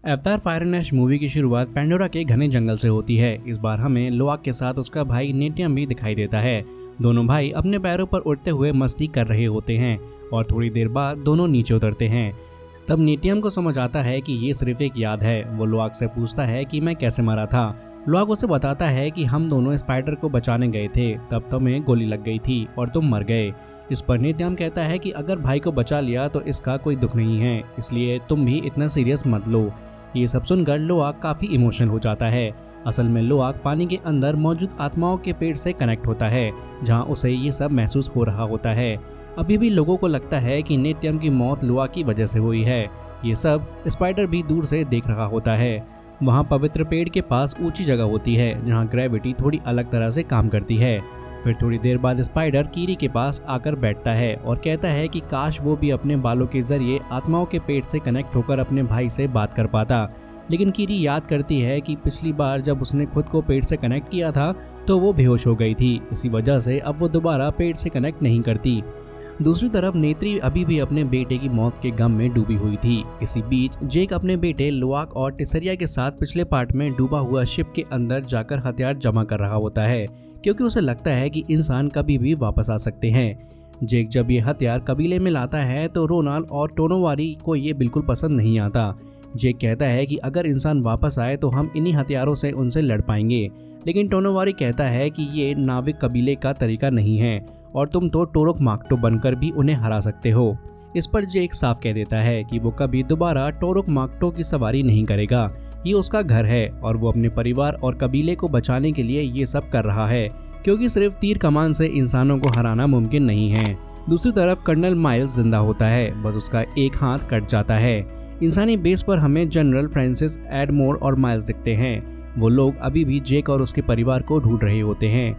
अवतार fire and ash movie की शुरुआत पैंडोरा के घने जंगल से होती है। इस बार हमें लोआक के साथ उसका भाई नेटियम भी दिखाई देता है। दोनों भाई अपने पैरों पर उड़ते हुए मस्ती कर रहे होते हैं और थोड़ी देर बाद दोनों नीचे उतरते हैं। तब नेटियम को समझ आता है कि ये सिर्फ एक याद है। वो लोआक से पूछता है कि मैं कैसे मरा था। लोआक उसे बताता है कि हम दोनों स्पाइडर को बचाने गए थे, तब तुम्हें गोली लग गई थी और तुम मर गए। इस पर नेटियम कहता है कि अगर भाई को बचा लिया तो इसका कोई दुख नहीं है, इसलिए तुम भी इतना सीरियस मत लो। ये सब सुनकर लोआक काफी इमोशनल हो जाता है। असल में लोआक पानी के अंदर मौजूद आत्माओं के पेड़ से कनेक्ट होता है, जहां उसे ये सब महसूस हो रहा होता है। अभी भी लोगों को लगता है कि नेटियम की मौत लोआक की वजह से हुई है। ये सब स्पाइडर भी दूर से देख रहा होता है। वहाँ पवित्र पेड़ के पास ऊंची जगह होती है जहाँ ग्रेविटी थोड़ी अलग तरह से काम करती है। फिर थोड़ी देर बाद स्पाइडर कीरी के पास आकर बैठता है और कहता है कि काश वो भी अपने बालों के जरिए आत्माओं के पेट से कनेक्ट होकर अपने भाई से बात कर पाता। लेकिन कीरी याद करती है कि पिछली बार जब उसने खुद को पेट से कनेक्ट किया था तो वो बेहोश हो गई थी। इसी वजह से अब वो दोबारा पेट से कनेक्ट नहीं करती। दूसरी तरफ नेत्री अभी भी अपने बेटे की मौत के गम में डूबी हुई थी। इसी बीच जेक अपने बेटे लोआक और टिसरिया के साथ पिछले पार्ट में डूबा हुआ शिप के अंदर जाकर हथियार जमा कर रहा होता है, क्योंकि उसे लगता है कि इंसान कभी भी वापस आ सकते हैं। जेक जब ये हथियार कबीले में लाता है तो रोनाल्ड और टोनोवारी को ये बिल्कुल पसंद नहीं आता। जेक कहता है कि अगर इंसान वापस आए तो हम इन्हीं हथियारों से उनसे लड़ पाएंगे, लेकिन टोनोवारी कहता है कि ये नाविक कबीले का तरीका नहीं है और तुम तो टोरोक माक्टो बनकर भी उन्हें हरा सकते हो। इस पर जेक साफ कह देता है कि वो कभी दोबारा टोरोक माक्टो की सवारी नहीं करेगा। ये उसका घर है और वो अपने परिवार और कबीले को बचाने के लिए ये सब कर रहा है, क्योंकि सिर्फ तीर कमान से इंसानों को हराना मुमकिन नहीं है। दूसरी तरफ कर्नल माइल्स जिंदा होता है, बस उसका एक हाथ कट जाता है। इंसानी बेस पर हमें जनरल फ्रांसिस एडमोर और माइल्स दिखते हैं। वो लोग अभी भी जेक और उसके परिवार को ढूंढ रहे होते हैं।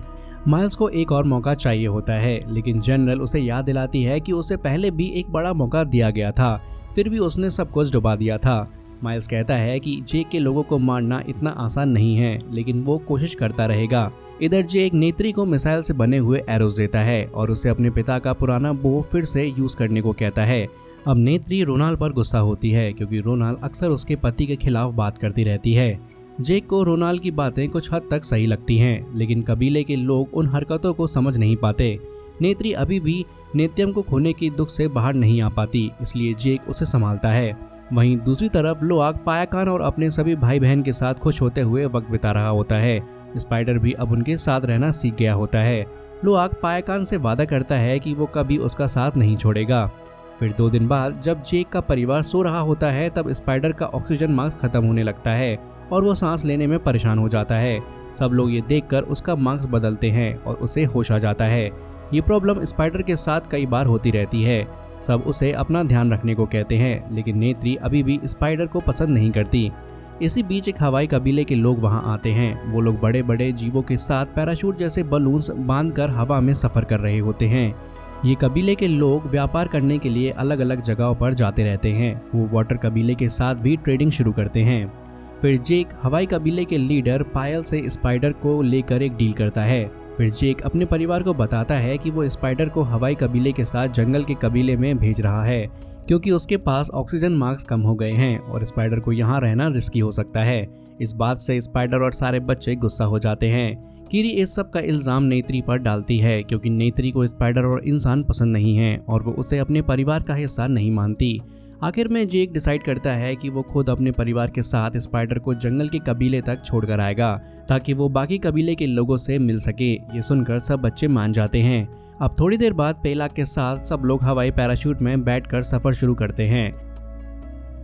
माइल्स को एक और मौका चाहिए होता है, लेकिन जनरल उसे याद दिलाती है कि उसे पहले भी एक बड़ा मौका दिया गया था, फिर भी उसने सब कुछ डुबा दिया था। माइल्स कहता है कि जेक के लोगों को मारना इतना आसान नहीं है, लेकिन वो कोशिश करता रहेगा। इधर जेक नेत्री को मिसाइल से बने हुए एरोज देता है और उसे अपने पिता का पुराना बो फिर से यूज करने को कहता है। अब नेत्री रोनाल्ड पर गुस्सा होती है, क्योंकि रोनाल्ड अक्सर उसके पति के खिलाफ बात करती रहती है। जेक को रोनाल्ड की बातें कुछ हद तक सही लगती हैं, लेकिन कबीले के लोग उन हरकतों को समझ नहीं पाते। नेत्री अभी भी नेत्यम को खोने की दुख से बाहर नहीं आ पाती, इसलिए जेक उसे संभालता है। वहीं दूसरी तरफ लोआक पायाकान और अपने सभी भाई बहन के साथ खुश होते हुए वक्त बिता रहा होता है। स्पाइडर भी अब उनके साथ रहना सीख गया होता है। लोआक पायाकान से वादा करता है कि वो कभी उसका साथ नहीं छोड़ेगा। फिर 2 दिन बाद जब जेक का परिवार सो रहा होता है, तब स्पाइडर का ऑक्सीजन मास्क खत्म होने लगता है और वो सांस लेने में परेशान हो जाता है। सब लोग ये देखकर उसका मास्क बदलते हैं और उसे होश आ जाता है। ये प्रॉब्लम स्पाइडर के साथ कई बार होती रहती है। सब उसे अपना ध्यान रखने को कहते हैं, लेकिन नेत्री अभी भी स्पाइडर को पसंद नहीं करती। इसी बीच एक हवाई कबीले के लोग वहां आते हैं। वो लोग बड़े बड़े जीवों के साथ पैराशूट जैसे बलून्स बांधकर हवा में सफर कर रहे होते हैं। ये कबीले के लोग व्यापार करने के लिए अलग अलग जगहों पर जाते रहते हैं। वो वाटर कबीले के साथ भी ट्रेडिंग शुरू करते हैं। फिर जेक हवाई कबीले के लीडर पायल से स्पाइडर को लेकर एक डील करता है। फिर जेक अपने परिवार को बताता है कि वो स्पाइडर को हवाई कबीले के साथ जंगल के कबीले में भेज रहा है, क्योंकि उसके पास ऑक्सीजन मास्क कम हो गए हैं और स्पाइडर को यहाँ रहना रिस्की हो सकता है। इस बात से स्पाइडर और सारे बच्चे गुस्सा हो जाते हैं। कीरी इस सब का इल्जाम नेत्री पर डालती है, क्योंकि नेत्री को स्पाइडर और इंसान पसंद नहीं है और वो उसे अपने परिवार का हिस्सा नहीं मानती। आखिर में जेक डिसाइड करता है कि वो खुद अपने परिवार के साथ स्पाइडर को जंगल के कबीले तक छोड़कर आएगा, ताकि वो बाकी कबीले के लोगों से मिल सके। ये सुनकर सब बच्चे मान जाते हैं। अब थोड़ी देर बाद पेला के साथ सब लोग हवाई पैराशूट में बैठकर सफर शुरू करते हैं।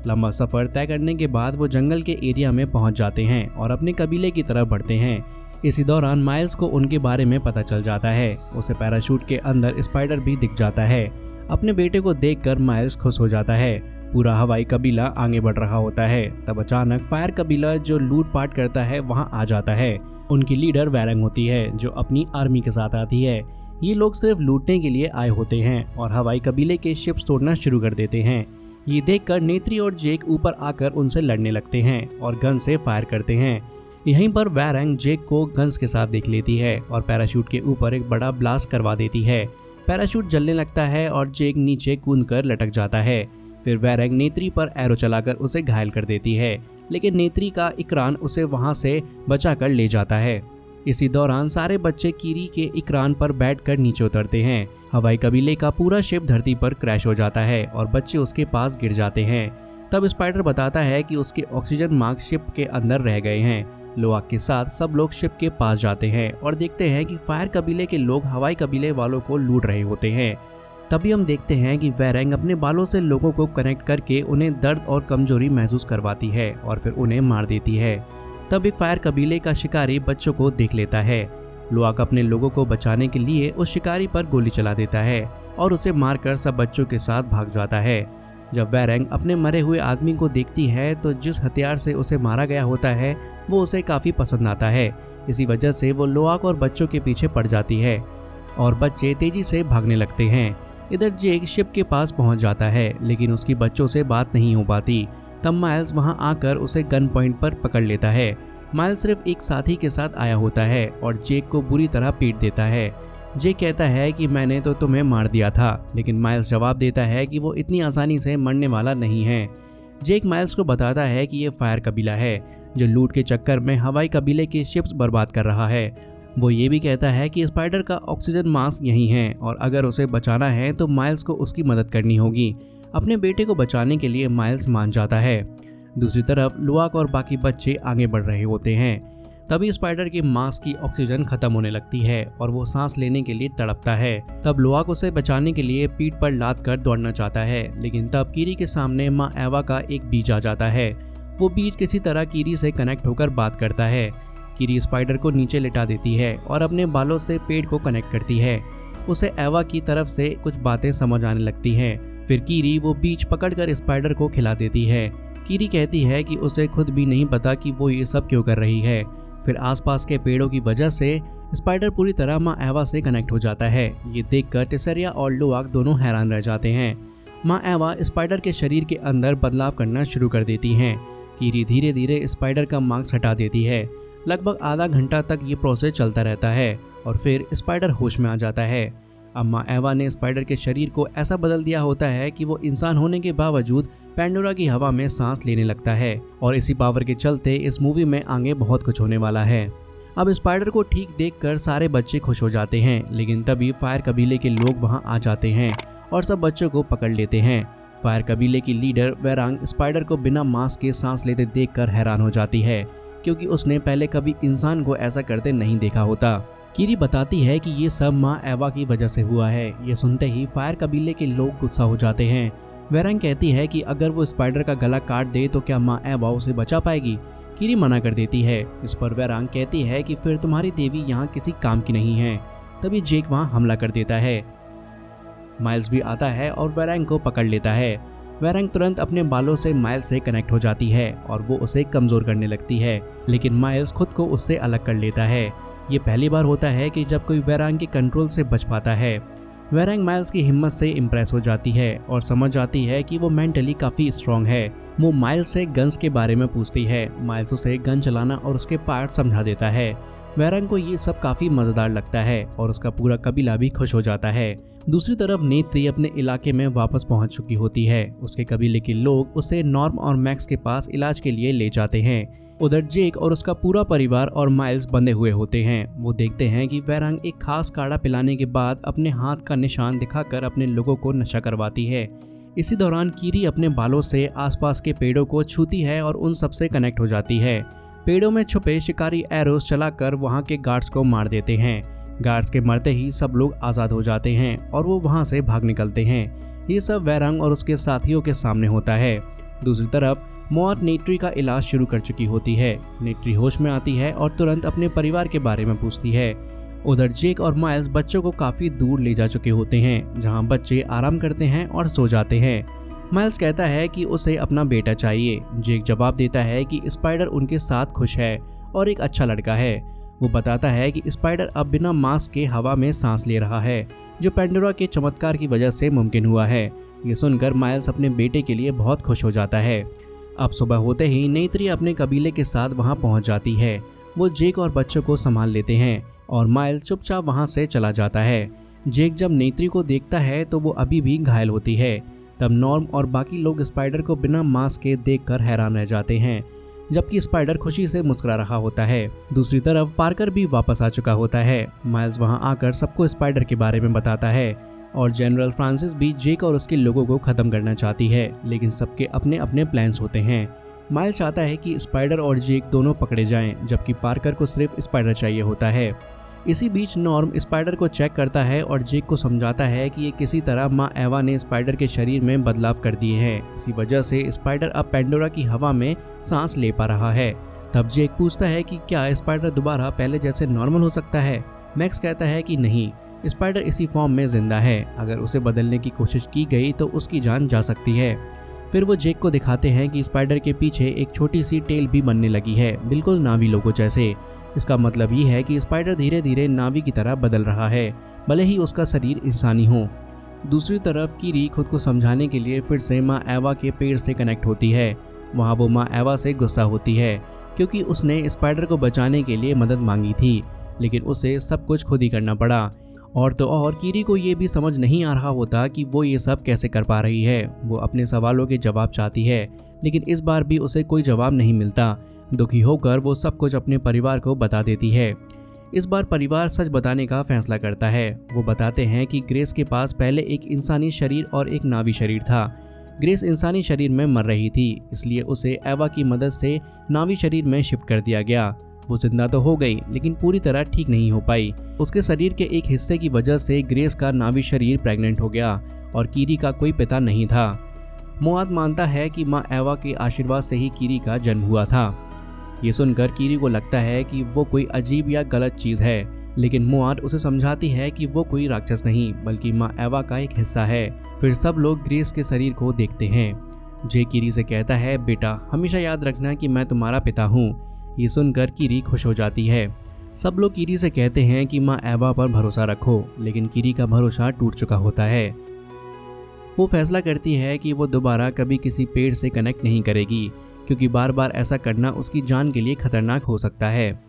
लंबा सफर तय करने के बाद वो जंगल के एरिया में पहुंच जाते हैं और अपने कबीले की तरफ बढ़ते हैं। इसी दौरान माइल्स को उनके बारे में पता चल जाता है। उसे पैराशूट के अंदर स्पाइडर भी दिख जाता है। अपने बेटे को देखकर माइल्स खुश हो जाता है। पूरा हवाई कबीला आगे बढ़ रहा होता है। तब अचानक फायर कबीला जो लूटपाट करता है वहां आ जाता है। उनकी लीडर वैरंग होती है, जो अपनी आर्मी के साथ आती है। ये लोग सिर्फ लूटने के लिए आए होते हैं और हवाई कबीले के शिप्स तोड़ना शुरू कर देते हैं। ये देखकर नेत्री और जेक ऊपर आकर उनसे लड़ने लगते हैं और गन से फायर करते हैं। यहीं पर वैरंग जेक को गन्स के साथ देख लेती है और पैराशूट के ऊपर एक बड़ा ब्लास्ट करवा देती है। पैराशूट जलने लगता है और जेक नीचे कूदकर लटक जाता है। फिर वैरंग नेत्री पर एरो चलाकर उसे घायल कर देती है, लेकिन नेत्री का इकरान उसे वहां से बचाकर ले जाता है। इसी दौरान सारे बच्चे कीरी के इकरान पर बैठकर नीचे उतरते हैं। हवाई कबीले का पूरा शिप धरती पर क्रैश हो जाता है और बच्चे उसके पास गिर जाते हैं। तब स्पाइडर बताता है कि उसके ऑक्सीजन मास्क शिप के अंदर रह गए हैं। लोआक के साथ सब लोग शिप के पास जाते हैं और देखते हैं कि फायर कबीले के लोग हवाई कबीले वालों को लूट रहे होते हैं। तभी हम देखते हैं कि वैरंग अपने बालों से लोगों को कनेक्ट करके उन्हें दर्द और कमजोरी महसूस करवाती है और फिर उन्हें मार देती है। तब एक फायर कबीले का शिकारी बच्चों को देख लेता है। लोआक अपने लोगों को बचाने के लिए उस शिकारी पर गोली चला देता है और उसे मारकर सब बच्चों के साथ भाग जाता है। जब वैरंग अपने मरे हुए आदमी को देखती है तो जिस हथियार से उसे मारा गया होता है वो उसे काफ़ी पसंद आता है। इसी वजह से वो लोआक और बच्चों के पीछे पड़ जाती है और बच्चे तेजी से भागने लगते हैं। इधर जेक शिप के पास पहुंच जाता है, लेकिन उसकी बच्चों से बात नहीं हो पाती। तब माइल्स वहां आकर उसे गन पॉइंट पर पकड़ लेता है। माइल्स सिर्फ एक साथी के साथ आया होता है और जेक को बुरी तरह पीट देता है। जेक कहता है कि मैंने तो तुम्हें मार दिया था, लेकिन माइल्स जवाब देता है कि वो इतनी आसानी से मरने वाला नहीं है। जेक माइल्स को बताता है कि ये फायर कबीला है जो लूट के चक्कर में हवाई कबीले की शिप्स बर्बाद कर रहा है। वो ये भी कहता है कि स्पाइडर का ऑक्सीजन मास्क यहीं है और अगर उसे बचाना है तो माइल्स को उसकी मदद करनी होगी। अपने बेटे को बचाने के लिए माइल्स मान जाता है। दूसरी तरफ लोआक और बाकी बच्चे आगे बढ़ रहे होते हैं। तभी स्पाइडर की मास्क की ऑक्सीजन खत्म होने लगती है और वो सांस लेने के लिए तड़पता है। तब लोआक उसे बचाने के लिए पीठ पर लाद कर दौड़ना चाहता है, लेकिन तब कीरी के सामने माँ एवा का एक बीज आ जाता है। वो बीज किसी तरह कीरी से कनेक्ट होकर बात करता है। कीरी स्पाइडर को नीचे लिटा देती है और अपने बालों से पेड़ को कनेक्ट करती है। उसे एवा की तरफ से कुछ बातें समझ आने लगती हैं। फिर कीरी वो बीज पकड़कर स्पाइडर को खिला देती है। कीरी कहती है कि उसे खुद भी नहीं पता कि वो ये सब क्यों कर रही है। फिर आसपास के पेड़ों की वजह से स्पाइडर पूरी तरह माँ एवा से कनेक्ट हो जाता है। ये देखकर टेसेरिया और लोआक दोनों हैरान रह जाते हैं। माँ एवा स्पाइडर के शरीर के अंदर बदलाव करना शुरू कर देती हैं। कीरी धीरे धीरे स्पाइडर का मास्क हटा देती है। लगभग आधा घंटा तक ये प्रोसेस चलता रहता है और फिर स्पाइडर होश में आ जाता है। अब माँ एवा ने स्पाइडर के शरीर को ऐसा बदल दिया होता है कि वो इंसान होने के बावजूद पैंडोरा की हवा में सांस लेने लगता है और इसी पावर के चलते इस मूवी में आगे बहुत कुछ होने वाला है। अब स्पाइडर को ठीक देखकर सारे बच्चे खुश हो जाते हैं, लेकिन तभी फायर कबीले के लोग वहां आ जाते हैं और सब बच्चों को पकड़ लेते हैं। फायर कबीले की लीडर वैरांग स्पाइडर को बिना मास्क के सांस लेते देखकर हैरान हो जाती है, क्योंकि उसने पहले कभी इंसान को ऐसा करते नहीं देखा होता। कीरी बताती है कि ये सब माँ एवा की वजह से हुआ है। ये सुनते ही फायर कबीले के लोग गुस्सा हो जाते हैं। वैरांग कहती है कि अगर वो स्पाइडर का गला काट दे तो क्या माँ एवा उसे बचा पाएगी। कीरी मना कर देती है। इस पर वैरांग कहती है कि फिर तुम्हारी देवी यहाँ किसी काम की नहीं है। तभी जेक वहाँ हमला कर देता है। माइल्स भी आता है और वैरांग को पकड़ लेता है। वैरांग तुरंत अपने बालों से माइल्स से कनेक्ट हो जाती है और वो उसे कमजोर करने लगती है, लेकिन माइल्स खुद को उससे अलग कर लेता है। ये पहली बार होता है कि जब कोई वैरांग के कंट्रोल से बच पाता है। वैरांग माइल्स की हिम्मत से इम्प्रेस हो जाती है और समझ जाती है कि वो मेंटली काफ़ी स्ट्रांग है। वो माइल्स से गन्स के बारे में पूछती है। माइल्स उसे गन चलाना और उसके पार्ट समझा देता है। वैरांग को ये सब काफ़ी मज़ेदार लगता है और उसका पूरा कबीला भी खुश हो जाता है। दूसरी तरफ नेत्री अपने इलाके में वापस पहुंच चुकी होती है। उसके कबीले के लोग उसे नॉर्म और मैक्स के पास इलाज के लिए ले जाते हैं। उधर जेक और उसका पूरा परिवार और माइल्स बंधे हुए होते हैं। वो देखते हैं कि वैरांग एक खास काढ़ा पिलाने के बाद अपने हाथ का निशान दिखाकर अपने लोगों को नशा करवाती है। इसी दौरान कीरी अपने बालों से आसपास के पेड़ों को छूती है और उन सबसे कनेक्ट हो जाती है। पेड़ों में छुपे शिकारी एरोस चलाकर वहां के गार्ड्स को मार देते हैं। गार्ड्स के मरते ही सब लोग आज़ाद हो जाते हैं और वो वहां से भाग निकलते हैं। ये सब वैरांग और उसके साथियों के सामने होता है। दूसरी तरफ मौत नेट्री का इलाज शुरू कर चुकी होती है। नेट्री होश में आती है और तुरंत अपने परिवार के बारे में पूछती है। उधर जेक और माइल्स बच्चों को काफ़ी दूर ले जा चुके होते हैं, जहां बच्चे आराम करते हैं और सो जाते हैं। माइल्स कहता है कि उसे अपना बेटा चाहिए। जेक जवाब देता है कि स्पाइडर उनके साथ खुश है और एक अच्छा लड़का है। वो बताता है कि स्पाइडर अब बिना मास्क के हवा में सांस ले रहा है, जो पैंडोरा के चमत्कार की वजह से मुमकिन हुआ है। ये सुनकर माइल्स अपने बेटे के लिए बहुत खुश हो जाता है। अब सुबह होते ही नेत्री अपने कबीले के साथ वहां पहुंच जाती है। वो जेक और बच्चों को संभाल लेते हैं और माइल्स चुपचाप वहां से चला जाता है। जेक जब नेत्री को देखता है तो वो अभी भी घायल होती है। तब नॉर्म और बाकी लोग स्पाइडर को बिना मास्क के देखकर हैरान रह जाते हैं, जबकि स्पाइडर खुशी से मुस्कुरा रहा होता है। दूसरी तरफ पार्कर भी वापस आ चुका होता है। माइल्स वहां आकर सबको स्पाइडर के बारे में बताता है और जनरल फ्रांसिस भी जेक और उसके लोगों को खत्म करना चाहती है, लेकिन सबके अपने अपने प्लान्स होते हैं। माइल्स चाहता है कि स्पाइडर और जेक दोनों पकड़े जाएं, जबकि पार्कर को सिर्फ स्पाइडर चाहिए होता है। इसी बीच नॉर्म स्पाइडर को चेक करता है और जेक को समझाता है कि ये किसी तरह माँ एवा ने स्पाइडर के शरीर में बदलाव कर दिए हैं। इसी वजह से स्पाइडर अब पेंडोरा की हवा में सांस ले पा रहा है। तब जेक पूछता है कि क्या स्पाइडर दोबारा पहले जैसे नॉर्मल हो सकता है। मैक्स कहता है कि नहीं, स्पाइडर इसी फॉर्म में जिंदा है। अगर उसे बदलने की कोशिश की गई तो उसकी जान जा सकती है। फिर वो जेक को दिखाते हैं कि स्पाइडर के पीछे एक छोटी सी टेल भी बनने लगी है, बिल्कुल नावी लोगों जैसे। इसका मतलब ये है कि स्पाइडर धीरे धीरे नावी की तरह बदल रहा है, भले ही उसका शरीर इंसानी हो। दूसरी तरफ कीरी खुद को समझाने के लिए फिर से माँ एवा के पेड़ से कनेक्ट होती है। वहाँ वो माँ एवा से गुस्सा होती है क्योंकि उसने स्पाइडर को बचाने के लिए मदद मांगी थी, लेकिन उसे सब कुछ खुद ही करना पड़ा। और तो और कीरी को ये भी समझ नहीं आ रहा होता कि वो ये सब कैसे कर पा रही है। वो अपने सवालों के जवाब चाहती है, लेकिन इस बार भी उसे कोई जवाब नहीं मिलता। दुखी होकर वो सब कुछ अपने परिवार को बता देती है। इस बार परिवार सच बताने का फैसला करता है। वो बताते हैं कि ग्रेस के पास पहले एक इंसानी शरीर और एक नावी शरीर था। ग्रेस इंसानी शरीर में मर रही थी, इसलिए उसे एवा की मदद से नावी शरीर में शिफ्ट कर दिया गया। वो जिंदा तो हो गई, लेकिन पूरी तरह ठीक नहीं हो पाई। उसके शरीर के एक हिस्से की वजह से ग्रेस का नावी शरीर प्रेग्नेंट हो गया और कीरी का कोई पिता नहीं था। मुआद मानता है कि माँ एवा के आशीर्वाद से ही कीरी का जन्म हुआ था। ये सुनकर कीरी को लगता है कि वो कोई अजीब या गलत चीज़ है, लेकिन मुआद उसे समझाती है कि वो कोई राक्षस नहीं बल्कि माँ एवा का एक हिस्सा है। फिर सब लोग ग्रेस के शरीर को देखते हैं। जे कीरी से कहता है, बेटा हमेशा याद रखना कि मैं तुम्हारा पिता हूँ। ये सुनकर कीरी खुश हो जाती है। सब लोग कीरी से कहते हैं कि माँ एवा पर भरोसा रखो, लेकिन कीरी का भरोसा टूट चुका होता है। वो फैसला करती है कि वो दोबारा कभी किसी पेड़ से कनेक्ट नहीं करेगी, क्योंकि बार बार ऐसा करना उसकी जान के लिए खतरनाक हो सकता है।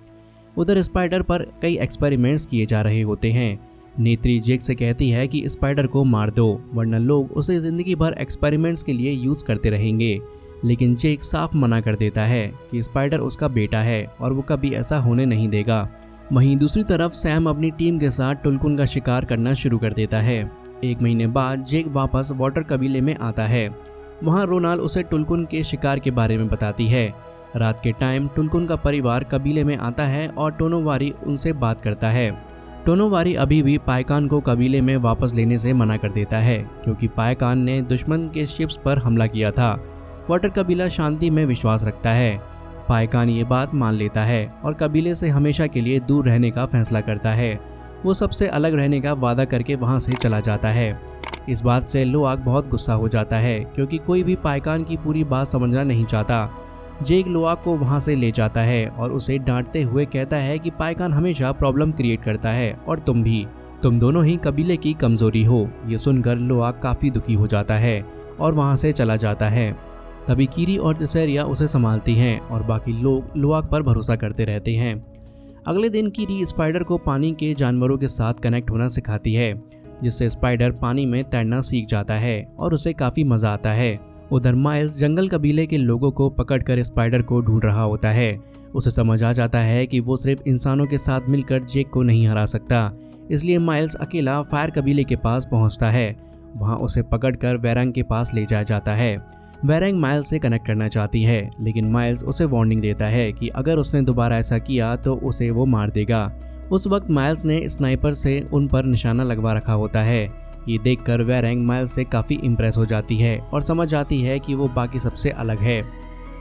उधर स्पाइडर पर कई एक्सपेरिमेंट्स किए जा रहे होते हैं। नेत्री जेक से कहती है कि स्पाइडर को मार दो, वरना लोग उसे जिंदगी भर एक्सपेरिमेंट्स के लिए यूज करते रहेंगे। लेकिन जेक साफ मना कर देता है कि स्पाइडर उसका बेटा है और वो कभी ऐसा होने नहीं देगा। वहीं दूसरी तरफ सैम अपनी टीम के साथ टुलकुन का शिकार करना शुरू कर देता है। 1 महीने बाद जेक वापस वाटर कबीले में आता है। वहाँ रोनाल उसे टुलकुन के शिकार के बारे में बताती है। रात के टाइम टुलकुन का परिवार कबीले में आता है और टोनोवारी उनसे बात करता है। टोनोवारी अभी भी पायकान को कबीले में वापस लेने से मना कर देता है, क्योंकि पायकान ने दुश्मन के शिप्स पर हमला किया था। वाटर कबीला शांति में विश्वास रखता है। पायकान ये बात मान लेता है और कबीले से हमेशा के लिए दूर रहने का फैसला करता है। वो सबसे अलग रहने का वादा करके वहाँ से चला जाता है। इस बात से लोआक बहुत गुस्सा हो जाता है, क्योंकि कोई भी पायकान की पूरी बात समझना नहीं चाहता। जेक लोआक को वहाँ से ले जाता है और उसे डांटते हुए कहता है कि पायकान हमेशा प्रॉब्लम क्रिएट करता है और तुम भी, तुम दोनों ही कबीले की कमजोरी हो। ये सुनकर लोआक काफ़ी दुखी हो जाता है और वहाँ से चला जाता है। तभी कीरी और तिसेरिया उसे संभालती हैं और बाकी लोग लोआक पर भरोसा करते रहते हैं। अगले दिन कीरी स्पाइडर को पानी के जानवरों के साथ कनेक्ट होना सिखाती है, जिससे स्पाइडर पानी में तैरना सीख जाता है और उसे काफ़ी मज़ा आता है। उधर माइल्स जंगल कबीले के लोगों को पकड़कर स्पाइडर को ढूंढ रहा होता है। उसे समझ आ जाता है कि वो सिर्फ इंसानों के साथ मिलकर जेक को नहीं हरा सकता, इसलिए माइल्स अकेला फायर कबीले के पास पहुंचता है। वहां उसे पकड़कर वेरंग के पास ले जाया जाता है। वेरंग माइल्स से कनेक्ट करना चाहती है, लेकिन माइल्स उसे वार्निंग देता है कि अगर उसने दोबारा ऐसा किया तो उसे वो मार देगा। उस वक्त माइल्स ने स्नाइपर से उन पर निशाना लगवा रखा होता है। ये देखकर वेरंग माइल्स से काफ़ी इम्प्रेस हो जाती है और समझ जाती है कि वो बाकी सबसे अलग है।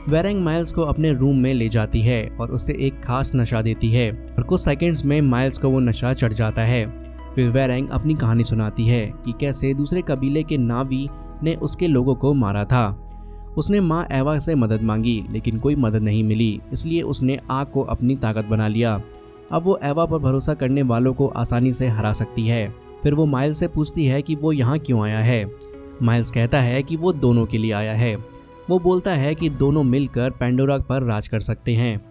वेरंग माइल्स को अपने रूम में ले जाती है और उससे एक खास नशा देती है और कुछ सेकंड्स में माइल्स को वो नशा चढ़ जाता है। फिर वेरंग अपनी कहानी सुनाती है कि कैसे दूसरे कबीले के नावी ने उसके लोगों को मारा था। उसने माँ एवा से मदद मांगी, लेकिन कोई मदद नहीं मिली, इसलिए उसने आग को अपनी ताकत बना लिया। अब वो एवा पर भरोसा करने वालों को आसानी से हरा सकती है। फिर वो माइल्स से पूछती है कि वो यहाँ क्यों आया है। माइल्स कहता है कि वो दोनों के लिए आया है। वो बोलता है कि दोनों मिलकर पेंडोरा पर राज कर सकते हैं।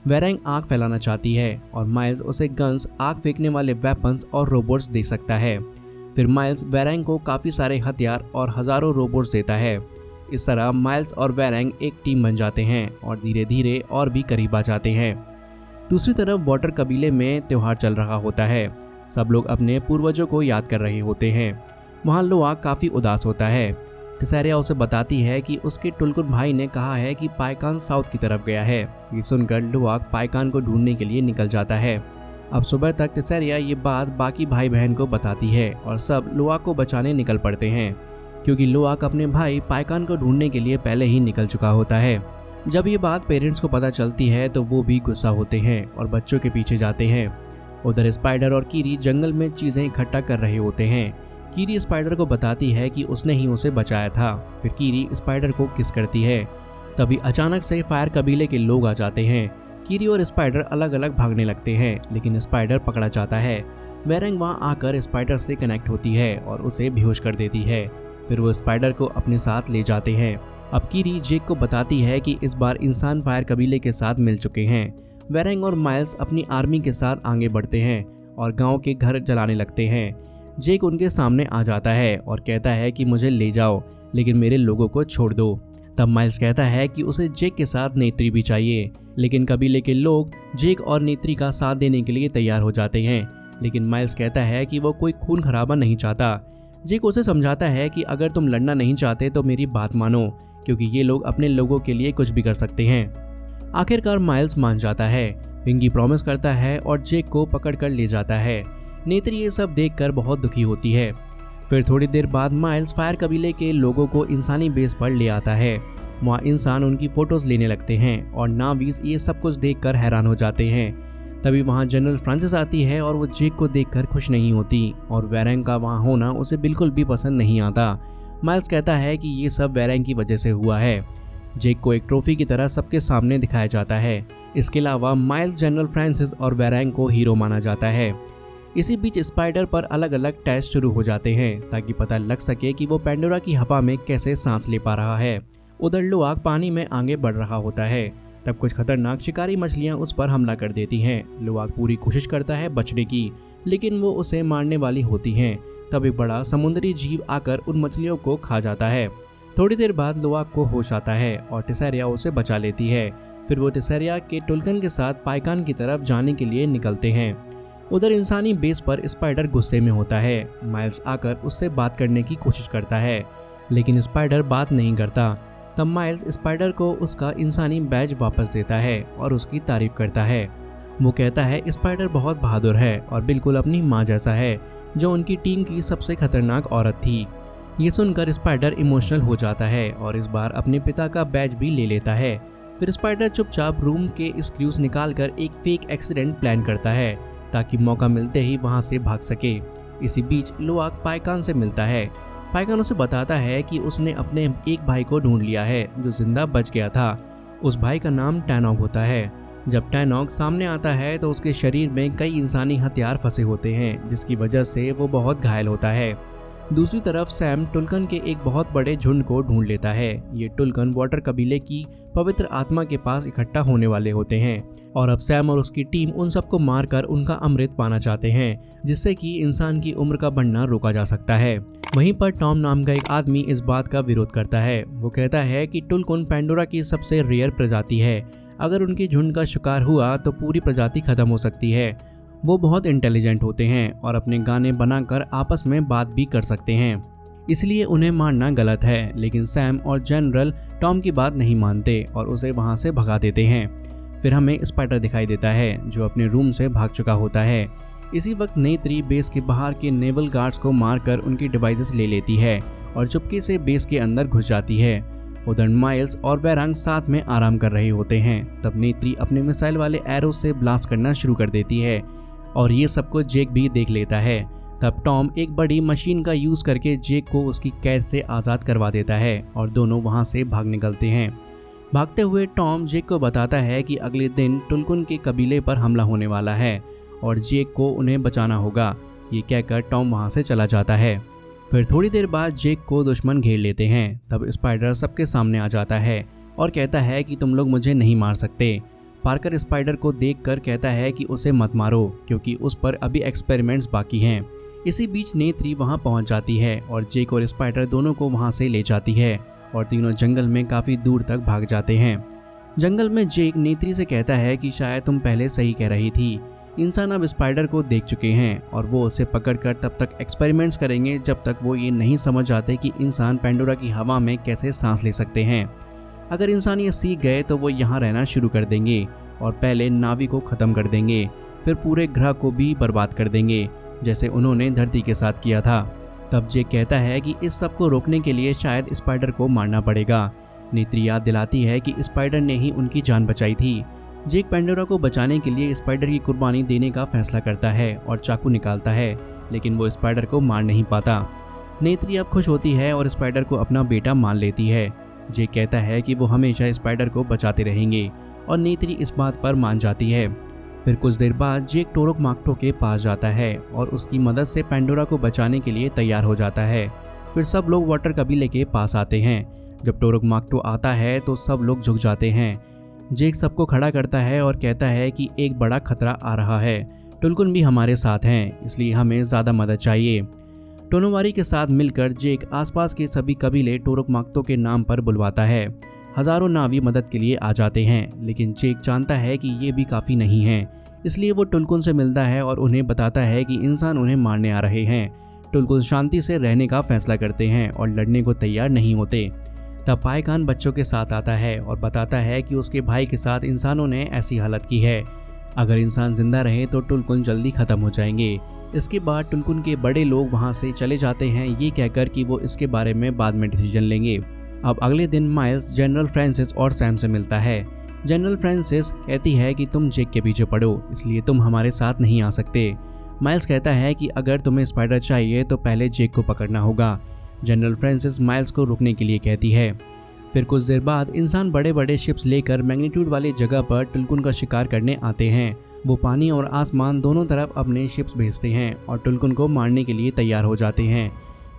वेरंग आग फैलाना चाहती है और माइल्स उसे गन्स, आग फेंकने वाले वेपन्स और रोबोट्स दे सकता है। फिर माइल्स वैरेंग को काफ़ी सारे हथियार और हज़ारों रोबोट्स देता है। इस तरह माइल्स और वैरेंग एक टीम बन जाते हैं और धीरे धीरे और भी करीब आ जाते हैं। दूसरी तरफ वाटर कबीले में त्यौहार चल रहा होता है। सब लोग अपने पूर्वजों को याद कर रहे होते हैं। वहाँ लोआ काफ़ी उदास होता है। टिसेरिया उसे बताती है कि उसके टुलकुन भाई ने कहा है कि पाइकान साउथ की तरफ गया है। ये सुनकर लोआ पाइकान को ढूंढने के लिए निकल जाता है। अब सुबह तक टिसेरिया ये बात बाकी भाई बहन को बताती है और सब लोआ को बचाने निकल पड़ते हैं, क्योंकि लोआक अपने भाई पाइकान को ढूंढने के लिए पहले ही निकल चुका होता है। जब ये बात पेरेंट्स को पता चलती है तो वो भी गुस्सा होते हैं और बच्चों के पीछे जाते हैं। उधर स्पाइडर और कीरी जंगल में चीज़ें इकट्ठा कर रहे होते हैं। कीरी स्पाइडर को बताती है कि उसने ही उसे बचाया था। फिर कीरी स्पाइडर को किस करती है। तभी अचानक से फायर कबीले के लोग आ जाते हैं। कीरी और स्पाइडर अलग अलग भागने लगते हैं, लेकिन स्पाइडर पकड़ा जाता है। वैरेंग वहाँ आकर स्पाइडर से कनेक्ट होती है और उसे बेहोश कर देती है। फिर वो स्पाइडर को अपने साथ ले जाते हैं। अब कीरी जेक को बताती है कि इस बार इंसान फायर कबीले के साथ मिल चुके हैं। वैरेंग और माइल्स अपनी आर्मी के साथ आगे बढ़ते हैं और गांव के घर जलाने लगते हैं। जेक उनके सामने आ जाता है और कहता है कि मुझे ले जाओ, लेकिन मेरे लोगों को छोड़ दो। तब माइल्स कहता है कि उसे जेक के साथ नेत्री भी चाहिए, लेकिन कबीले के लोग जेक और नेत्री का साथ देने के लिए तैयार हो जाते हैं। लेकिन माइल्स कहता है कि वो कोई खून खराबा नहीं चाहता। जेक उसे समझाता है कि अगर तुम लड़ना नहीं चाहते तो मेरी बात मानो, क्योंकि ये लोग अपने लोगों के लिए कुछ भी कर सकते हैं। आखिरकार माइल्स मान जाता है। विंगी प्रॉमिस करता है और जेक को पकड़कर ले जाता है। नेत्री ये सब देखकर बहुत दुखी होती है। फिर थोड़ी देर बाद माइल्स फायर कबीले के लोगों को इंसानी बेस पर ले आता है। वहाँ इंसान उनकी फोटोज लेने लगते हैं और नावीज ये सब कुछ देखकर हैरान हो जाते हैं। तभी वहाँ जनरल फ्रांसिस आती है और वो जेक को देखकर खुश नहीं होती और वैरेंग का वहाँ होना उसे बिल्कुल भी पसंद नहीं आता। माइल्स कहता है कि ये सब वैरेंग की वजह से हुआ है। जेक को एक ट्रॉफी की तरह सबके सामने दिखाया जाता है। इसके अलावा माइल्स जनरल फ्रांसिस और वैरेंग को हीरो माना जाता है। इसी बीच स्पाइडर पर अलग अलग टेस्ट शुरू हो जाते हैं ताकि पता लग सके कि वो पेंडोरा की हवा में कैसे सांस ले पा रहा है। उधर लोआक पानी में आगे बढ़ रहा होता है। तब कुछ खतरनाक शिकारी मछलियां उस पर हमला कर देती हैं। लोआक पूरी कोशिश करता है बचने की, लेकिन वो उसे मारने वाली होती हैं। तब एक बड़ा समुद्री जीव आकर उन मछलियों को खा जाता है। थोड़ी देर बाद लोआक को होश आता है और टिसेरिया उसे बचा लेती है। फिर वो टिसेरिया के टुलकन के साथ पाइकान की तरफ जाने के लिए निकलते हैं। उधर इंसानी बेस पर स्पाइडर गुस्से में होता है। माइल्स आकर उससे बात करने की कोशिश करता है, लेकिन स्पाइडर बात नहीं करता। तब माइल्स स्पाइडर को उसका इंसानी बैज वापस देता है और उसकी तारीफ करता है। वो कहता है स्पाइडर बहुत बहादुर है और बिल्कुल अपनी माँ जैसा है, जो उनकी टीम की सबसे खतरनाक औरत थी। ये सुनकर स्पाइडर इमोशनल हो जाता है और इस बार अपने पिता का बैज भी ले लेता है। फिर स्पाइडर चुपचाप रूम के स्क्रूज निकालकर एक फेक एक्सीडेंट प्लान करता है ताकि मौका मिलते ही वहाँ से भाग सके। इसी बीच लोआक पाइकान से मिलता है। पाइकान उसे बताता है कि उसने अपने एक भाई को ढूंढ लिया है जो जिंदा बच गया था। उस भाई का नाम टैनॉग होता है। जब टैनॉग सामने आता है तो उसके शरीर में कई इंसानी हथियार फंसे होते हैं, जिसकी वजह से वो बहुत घायल होता है। दूसरी तरफ सैम टुलकन के एक बहुत बड़े झुंड को ढूंढ लेता है। ये टुलकन वाटर कबीले की पवित्र आत्मा के पास इकट्ठा होने वाले होते हैं और अब सैम और उसकी टीम उन सबको मारकर उनका अमृत पाना चाहते हैं, जिससे कि इंसान की उम्र का बढ़ना रोका जा सकता है। वहीं पर टॉम नाम का एक आदमी इस बात का विरोध करता है। वो कहता है कि टुलकुन पेंडोरा की सबसे रेयर प्रजाति है। अगर उनके झुंड का शिकार हुआ तो पूरी प्रजाति खत्म हो सकती है। वो बहुत इंटेलिजेंट होते हैं और अपने गाने बनाकर आपस में बात भी कर सकते हैं, इसलिए उन्हें मारना गलत है। लेकिन सैम और जनरल टॉम की बात नहीं मानते और उसे वहाँ से भगा देते हैं। फिर हमें स्पाइडर दिखाई देता है जो अपने रूम से भाग चुका होता है। इसी वक्त नेत्री बेस के बाहर के नेवल गार्ड्स को मारकर उनकी डिवाइसेस ले लेती है और चुपके से बेस के अंदर घुस जाती है। उधर माइल्स और वैरांग साथ में आराम कर रहे होते हैं। तब नेत्री अपने मिसाइल वाले एरो से ब्लास्ट करना शुरू कर देती है और ये सब कुछ जेक भी देख लेता है। तब टॉम एक बड़ी मशीन का यूज़ करके जेक को उसकी कैद से आज़ाद करवा देता है और दोनों वहाँ से भाग निकलते हैं। भागते हुए टॉम जेक को बताता है कि अगले दिन टुलकुन के कबीले पर हमला होने वाला है और जेक को उन्हें बचाना होगा। ये कहकर टॉम वहाँ से चला जाता है। फिर थोड़ी देर बाद जेक को दुश्मन घेर लेते हैं। तब स्पाइडर सबके सामने आ जाता है और कहता है कि तुम लोग मुझे नहीं मार सकते। पार्कर स्पाइडर को देखकर कहता है कि उसे मत मारो क्योंकि उस पर अभी एक्सपेरिमेंट्स बाकी हैं। इसी बीच नेत्री वहां पहुंच जाती है और जेक और स्पाइडर दोनों को वहां से ले जाती है और तीनों जंगल में काफ़ी दूर तक भाग जाते हैं। जंगल में जेक नेत्री से कहता है कि शायद तुम पहले सही कह रही थी, इंसान अब स्पाइडर को देख चुके हैं और वो उसे पकड़कर तब तक एक्सपेरिमेंट्स करेंगे जब तक वो ये नहीं समझ आते कि इंसान पेंडोरा की हवा में कैसे सांस ले सकते हैं। अगर इंसान ये सीख गए तो वो यहाँ रहना शुरू कर देंगे और पहले नावी को ख़त्म कर देंगे, फिर पूरे ग्रह को भी बर्बाद कर देंगे, जैसे उन्होंने धरती के साथ किया था। तब जेक कहता है कि इस सब को रोकने के लिए शायद स्पाइडर को मारना पड़ेगा। नेत्री याद दिलाती है कि स्पाइडर ने ही उनकी जान बचाई थी। जेक पेंडोरा को बचाने के लिए स्पाइडर की कुर्बानी देने का फैसला करता है और चाकू निकालता है, लेकिन वो स्पाइडर को मार नहीं पाता। नेत्री अब खुश होती है और स्पाइडर को अपना बेटा मान लेती है। जेक कहता है कि वो हमेशा स्पाइडर को बचाते रहेंगे और नेत्री इस बात पर मान जाती है। फिर कुछ देर बाद जेक टोरोक माक्टो के पास जाता है और उसकी मदद से पेंडोरा को बचाने के लिए तैयार हो जाता है। फिर सब लोग वाटर कबीले के पास आते हैं। जब टोरोक माक्टो आता है तो सब लोग झुक जाते हैं। जेक सबको खड़ा करता है और कहता है कि एक बड़ा खतरा आ रहा है, टुलकुन भी हमारे साथ हैं, इसलिए हमें ज़्यादा मदद चाहिए। टोनोवारी के साथ मिलकर जेक आसपास के सभी कबीले टोरोक माक्टो के नाम पर बुलवाता है। हजारों नावी मदद के लिए आ जाते हैं, लेकिन जेक जानता है कि ये भी काफ़ी नहीं है, इसलिए वो टुलकुन से मिलता है और उन्हें बताता है कि इंसान उन्हें मारने आ रहे हैं। टुलकुन शांति से रहने का फैसला करते हैं और लड़ने को तैयार नहीं होते। तब पायकान बच्चों के साथ आता है और बताता है कि उसके भाई के साथ इंसानों ने ऐसी हालत की है, अगर इंसान जिंदा रहे तो टुलकुन जल्दी ख़त्म हो जाएंगे। इसके बाद टुलकुन के बड़े लोग वहाँ से चले जाते हैं, ये कहकर कि वो इसके बारे में बाद में डिसीजन लेंगे। अब अगले दिन माइल्स जनरल फ्रांसिस और सैम से मिलता है। जनरल फ्रांसिस कहती है कि तुम जेक के पीछे पड़ो, इसलिए तुम हमारे साथ नहीं आ सकते। माइल्स कहता है कि अगर तुम्हें स्पाइडर चाहिए तो पहले जेक को पकड़ना होगा। जनरल फ्रांसिस माइल्स को रुकने के लिए कहती है। फिर कुछ देर बाद इंसान बड़े बड़े शिप्स लेकर मैग्नीट्यूड वाली जगह पर टुलकुन का शिकार करने आते हैं। वो पानी और आसमान दोनों तरफ अपने शिप्स भेजते हैं और टुलकुन को मारने के लिए तैयार हो जाते हैं।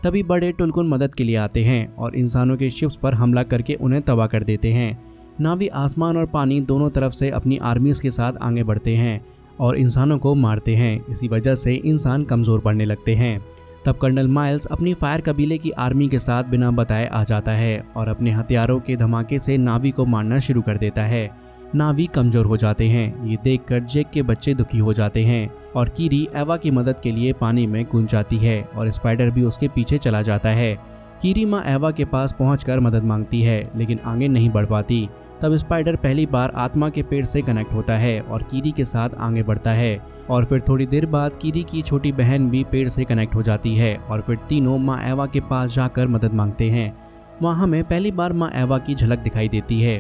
तभी बड़े टुलकुन मदद के लिए आते हैं और इंसानों के शिप्स पर हमला करके उन्हें तबाह कर देते हैं। नावी आसमान और पानी दोनों तरफ से अपनी आर्मीज के साथ आगे बढ़ते हैं और इंसानों को मारते हैं। इसी वजह से इंसान कमज़ोर पड़ने लगते हैं। तब कर्नल माइल्स अपनी फायर कबीले की आर्मी के साथ बिना बताए आ जाता है और अपने हथियारों के धमाके से नावी को मारना शुरू कर देता है। नावी कमज़ोर हो जाते हैं। ये देखकर जेक के बच्चे दुखी हो जाते हैं और कीरी एवा की मदद के लिए पानी में कूद जाती है और स्पाइडर भी उसके पीछे चला जाता है। कीरी माँ एवा के पास पहुंचकर मदद मांगती है, लेकिन आगे नहीं बढ़ पाती। तब स्पाइडर पहली बार आत्मा के पेड़ से कनेक्ट होता है और कीरी के साथ आगे बढ़ता है और फिर थोड़ी देर बाद कीरी की छोटी बहन भी पेड़ से कनेक्ट हो जाती है और फिर तीनों माँ एवा के पास जाकर मदद मांगते हैं। वहाँ हमें पहली बार माँ एवा की झलक दिखाई देती है।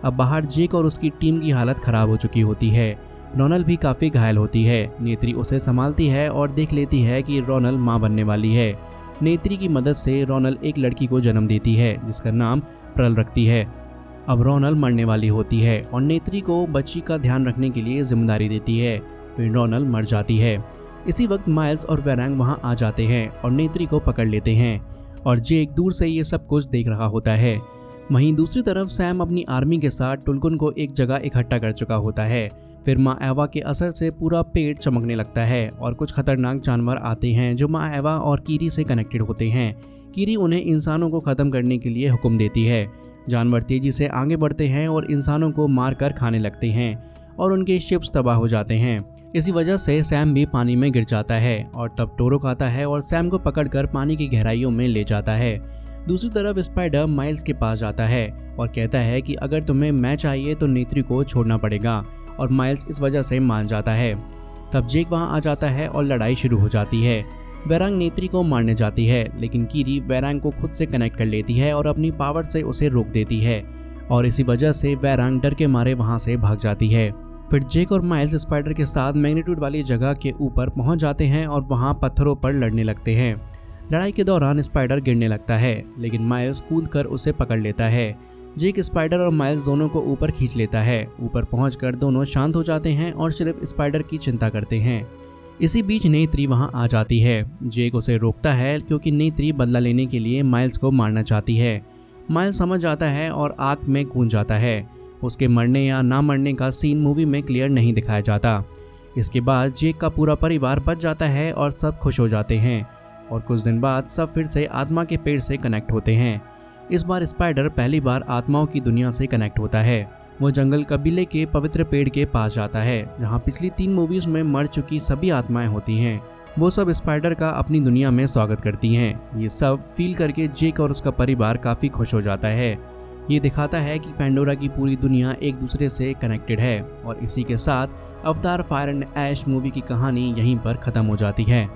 अब बाहर जेक और उसकी टीम की हालत खराब हो चुकी होती है। रोनल भी काफ़ी घायल होती है। नेत्री उसे संभालती है और देख लेती है कि रोनल माँ बनने वाली है। नेत्री की मदद से रोनल एक लड़की को जन्म देती है जिसका नाम प्रल रखती है। अब रोनल मरने वाली होती है और नेत्री को बच्ची का ध्यान रखने के लिए जिम्मेदारी देती है। फिर रोनल मर जाती है। इसी वक्त माइल्स और वेरांग वहां आ जाते हैं और नेत्री को पकड़ लेते हैं और जेक दूर से ये सब कुछ देख रहा होता है। वहीं दूसरी तरफ सैम अपनी आर्मी के साथ टुलकुन को एक जगह इकट्ठा कर चुका होता है। फिर माँ एवा के असर से पूरा पेड़ चमकने लगता है और कुछ खतरनाक जानवर आते हैं जो माँ एवा और कीरी से कनेक्टेड होते हैं। कीरी उन्हें इंसानों को ख़त्म करने के लिए हुक्म देती है। जानवर तेजी से आगे बढ़ते हैं और इंसानों को मारकर खाने लगते हैं और उनके शिप्स तबाह हो जाते हैं। इसी वजह से सैम भी पानी में गिर जाता है और तब टोरोक आता है और सैम को पकड़कर पानी की गहराइयों में ले जाता है। दूसरी तरफ स्पाइडर माइल्स के पास जाता है और कहता है कि अगर तुम्हें मैं चाहिए तो नेत्री को छोड़ना पड़ेगा और माइल्स इस वजह से मान जाता है। तब जेक वहां आ जाता है और लड़ाई शुरू हो जाती है। वेरांग नेत्री को मारने जाती है, लेकिन कीरी वेरांग को खुद से कनेक्ट कर लेती है और अपनी पावर से उसे रोक देती है और इसी वजह से वेरांग डर के मारे वहां से भाग जाती है। फिर जेक और माइल्स स्पाइडर के साथ मैग्नीट्यूड वाली जगह के ऊपर पहुंच जाते हैं और वहां पत्थरों पर लड़ने लगते हैं। लड़ाई के दौरान स्पाइडर गिरने लगता है, लेकिन माइल्स कूदकर उसे पकड़ लेता है। जेक स्पाइडर और माइल्स दोनों को ऊपर खींच लेता है। ऊपर पहुंचकर दोनों शांत हो जाते हैं और सिर्फ स्पाइडर की चिंता करते हैं। इसी बीच नेत्री वहां आ जाती है। जेक उसे रोकता है क्योंकि नेत्री बदला लेने के लिए माइल्स को मारना चाहती है। माइल्स समझ जाता है और आग में कूद जाता है। उसके मरने या ना मरने का सीन मूवी में क्लियर नहीं दिखाया जाता। इसके बाद जेक का पूरा परिवार बच जाता है और सब खुश हो जाते हैं और कुछ दिन बाद सब फिर से आत्मा के पेड़ से कनेक्ट होते हैं। इस बार स्पाइडर पहली बार आत्माओं की दुनिया से कनेक्ट होता है। वो जंगल कबीले के पवित्र पेड़ के पास जाता है जहाँ पिछली 3 मूवीज में मर चुकी सभी आत्माएं होती हैं। वो सब स्पाइडर का अपनी दुनिया में स्वागत करती हैं। ये सब फील करके जेक और उसका परिवार काफ़ी खुश हो जाता है। ये दिखाता है कि पैंडोरा की पूरी दुनिया एक दूसरे से कनेक्टेड है और इसी के साथ अवतार फायर एंड ऐश मूवी की कहानी यहीं पर ख़त्म हो जाती है।